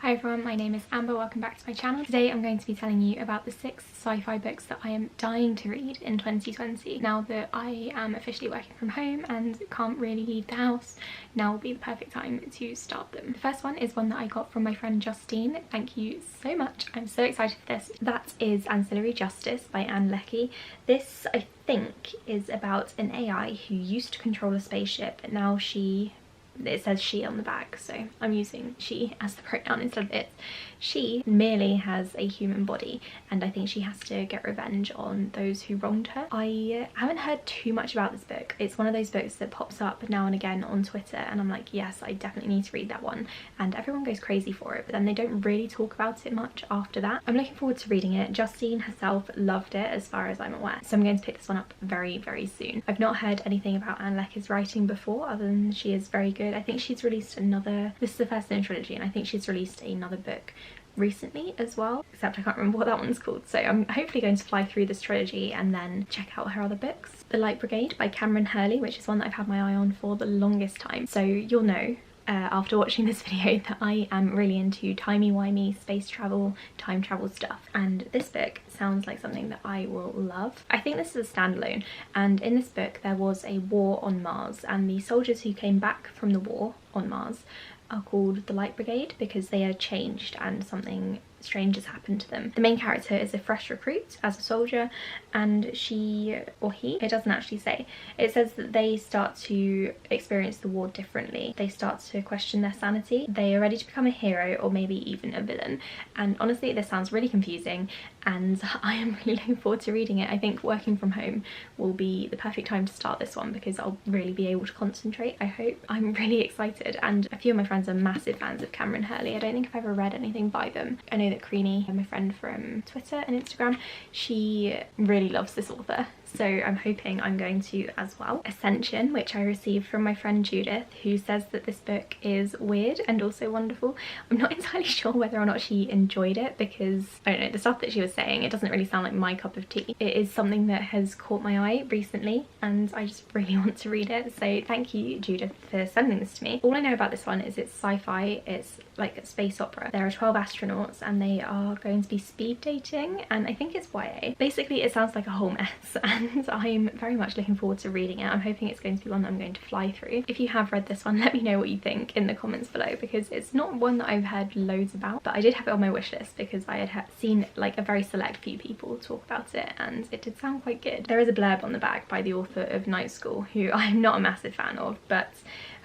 Hi everyone, my name is Amber, welcome back to my channel. Today I'm going to be telling you about the 6 sci-fi books that I am dying to read in 2020. Now that I am officially working from home and can't really leave the house, now will be the perfect time to start them. The first one is one that I got from my friend Justine. Thank you so much, I'm so excited for this. That is Ancillary Justice by Anne Leckie. This, I think, is about an AI who used to control a spaceship, but now it says she on the back, so I'm using she as the pronoun instead of it. She merely has a human body, and I think she has to get revenge on those who wronged her. I haven't heard too much about this book. It's one of those books that pops up now and again on Twitter, and I'm like, yes, I definitely need to read that one. And everyone goes crazy for it, but then they don't really talk about it much after that. I'm looking forward to reading it. Justine herself loved it as far as I'm aware, so I'm going to pick this one up very, very soon. I've not heard anything about Anne Leckie's writing before, other than she is very good. I think she's released another, this is the first in a trilogy, and I think she's released another book recently as well, except I can't remember what that one's called, so I'm hopefully going to fly through this trilogy and then check out her other books. The Light Brigade by Cameron Hurley, which is one that I've had my eye on for the longest time, so you'll know after watching this video that I am really into timey-wimey space travel, time travel stuff, and this book sounds like something that I will love. I think this is a standalone, and in this book there was a war on Mars, and the soldiers who came back from the war on Mars are called the Light Brigade because they are changed and something strange has happened to them. The main character is a fresh recruit as a soldier, and she or he, it doesn't actually say, it says that they start to experience the war differently. They start to question their sanity. They are ready to become a hero or maybe even a villain, and honestly this sounds really confusing, and I am really looking forward to reading it. I think working from home will be the perfect time to start this one because I'll really be able to concentrate, I hope. I'm really excited, and a few of my friends are massive fans of Cameron Hurley. I don't think I've ever read anything by them. I know that Creanie, my friend from Twitter and Instagram, she really loves this author, so I'm hoping I'm going to as well. Ascension, which I received from my friend Judith, who says that this book is weird and also wonderful. I'm not entirely sure whether or not she enjoyed it because, I don't know, the stuff that she was saying, it doesn't really sound like my cup of tea. It is something that has caught my eye recently and I just really want to read it, so thank you Judith for sending this to me. All I know about this one is it's sci-fi, it's like a space opera. There are 12 astronauts and they are going to be speed dating, and I think it's YA. Basically it sounds like a whole mess, and I'm very much looking forward to reading it. I'm hoping it's going to be one that I'm going to fly through. If you have read this one, let me know what you think in the comments below, because it's not one that I've heard loads about, but I did have it on my wish list because I had seen like a very select few people talk about it and it did sound quite good. There is a blurb on the back by the author of Night School, who I'm not a massive fan of, but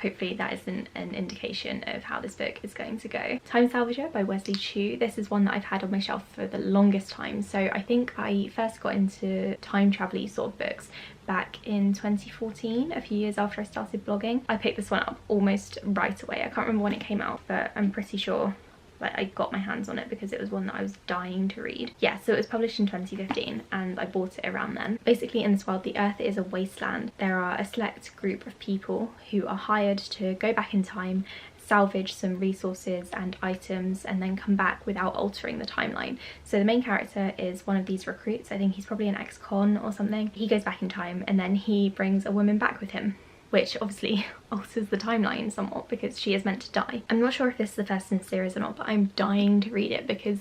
hopefully that is an indication of how this book is going to go. Time Salvager by Wesley Chu. This is one that I've had on my shelf for the longest time. So I think I first got into time travel-y sort of books back in 2014, a few years after I started blogging. I picked this one up almost right away. I can't remember when it came out, but I'm pretty sure like I got my hands on it because it was one that I was dying to read. Yeah, so it was published in 2015 and I bought it around then. Basically in this world, the earth is a wasteland. There are a select group of people who are hired to go back in time, salvage some resources and items, and then come back without altering the timeline. So the main character is one of these recruits. I think he's probably an ex-con or something. He goes back in time and then he brings a woman back with him, which obviously alters the timeline somewhat because she is meant to die. I'm not sure if this is the first in the series or not, but I'm dying to read it because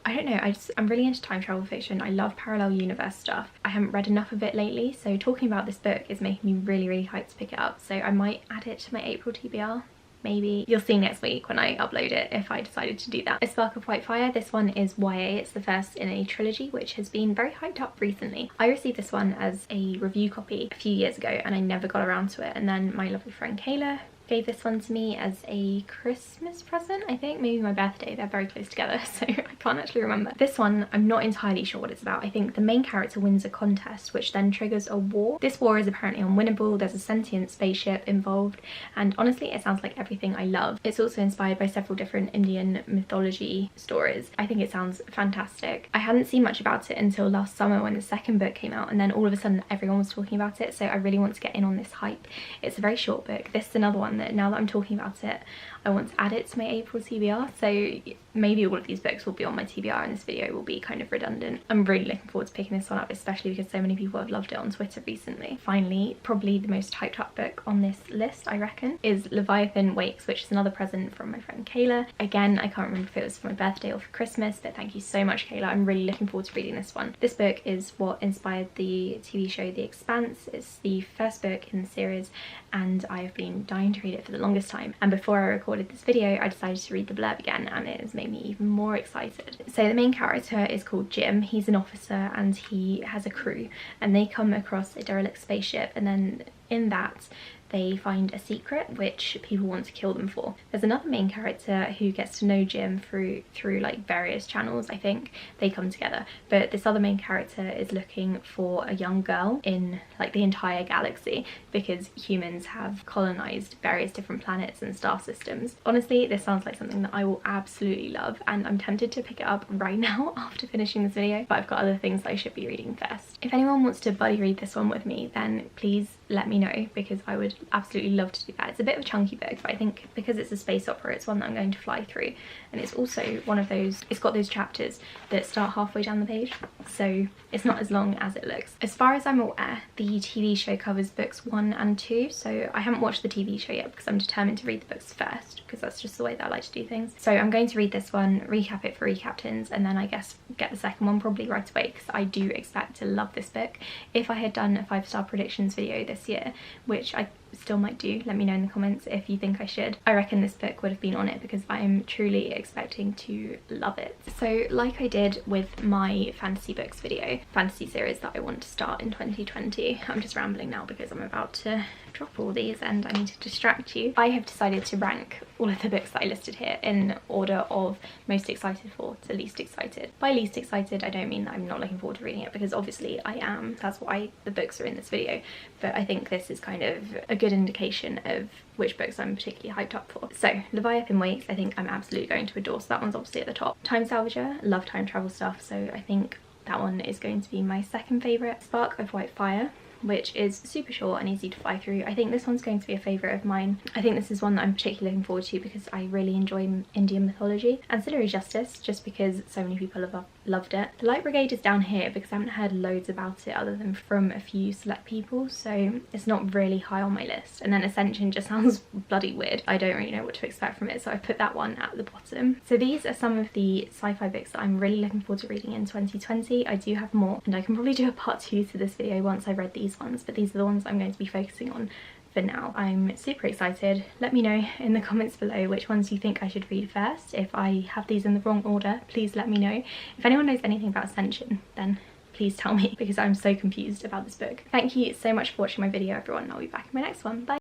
I don't know, I'm really into time travel fiction. I love parallel universe stuff. I haven't read enough of it lately, so talking about this book is making me really, really hyped to pick it up. So I might add it to my April TBR. Maybe. You'll see next week when I upload it if I decided to do that. A Spark of White Fire. This one is YA. It's the first in a trilogy which has been very hyped up recently. I received this one as a review copy a few years ago and I never got around to it, and then my lovely friend Kayla gave this one to me as a Christmas present, I think, maybe my birthday. They're very close together, so I can't actually remember. This one, I'm not entirely sure what it's about. I think the main character wins a contest which then triggers a war. This war is apparently unwinnable. There's a sentient spaceship involved, and honestly it sounds like everything I love. It's also inspired by several different Indian mythology stories. I think it sounds fantastic. I hadn't seen much about it until last summer when the second book came out, and then all of a sudden everyone was talking about it, so I really want to get in on this hype. It's a very short book. This is another one that now that I'm talking about it, I want to add it to my April TBR, so maybe all of these books will be on my TBR and this video will be kind of redundant. I'm really looking forward to picking this one up, especially because so many people have loved it on Twitter recently. Finally, probably the most hyped up book on this list, I reckon, is Leviathan Wakes, which is another present from my friend Kayla. Again, I can't remember if it was for my birthday or for Christmas, but thank you so much, Kayla. I'm really looking forward to reading this one. This book is what inspired the TV show The Expanse. It's the first book in the series and I have been dying to read it for the longest time, and before I recorded this video I decided to read the blurb again and it has made me even more excited. So the main character is called Jim. He's an officer and he has a crew, and they come across a derelict spaceship, and then in that they find a secret which people want to kill them for. There's another main character who gets to know Jim through like various channels. I think they come together, but this other main character is looking for a young girl in like the entire galaxy because humans have colonized various different planets and star systems. Honestly, this sounds like something that I will absolutely love, and I'm tempted to pick it up right now after finishing this video, but I've got other things that I should be reading first. If anyone wants to buddy read this one with me, then please let me know, because I would absolutely love to do that. It's a bit of a chunky book, but I think because it's a space opera, it's one that I'm going to fly through, and it's also one of those, it's got those chapters that start halfway down the page, so it's not as long as it looks. As far as I'm aware, the TV show covers books 1 and 2, so I haven't watched the TV show yet because I'm determined to read the books first, because that's just the way that I like to do things. So I'm going to read this one, recap it for recaptains, and then I guess get the second one probably right away, because I do expect to love this book. If I had done a 5-star predictions video this year, which I still might do, let me know in the comments if you think I should, I reckon this book would have been on it because I am truly expecting to love it. So like I did with my fantasy books video, fantasy series that I want to start in 2020, I'm just rambling now because I'm about to drop all these and I need to distract you. I have decided to rank all of the books that I listed here in order of most excited for to least excited. By least excited, I don't mean that I'm not looking forward to reading it, because obviously I am, that's why the books are in this video, but I think this is kind of a good indication of which books I'm particularly hyped up for. So Leviathan Wakes, I think I'm absolutely going to adore, so that one's obviously at the top. Time Salvager, love time travel stuff, so I think that one is going to be my second favourite. Spark of White Fire, which is super short and easy to fly through. I think this one's going to be a favourite of mine. I think this is one that I'm particularly looking forward to because I really enjoy Indian mythology. Ancillary Justice, just because so many people have loved it. The Light Brigade is down here because I haven't heard loads about it other than from a few select people, so it's not really high on my list. And then Ascension just sounds bloody weird. I don't really know what to expect from it, so I put that one at the bottom. So these are some of the sci-fi books that I'm really looking forward to reading in 2020. I do have more, and I can probably do a part 2 to this video once I've read these ones, but these are the ones I'm going to be focusing on for now. I'm super excited. Let me know in the comments below which ones you think I should read first. If I have these in the wrong order, please let me know. If anyone knows anything about Ascension, then please tell me, because I'm so confused about this book. Thank you so much for watching my video, everyone. I'll be back in my next one. Bye!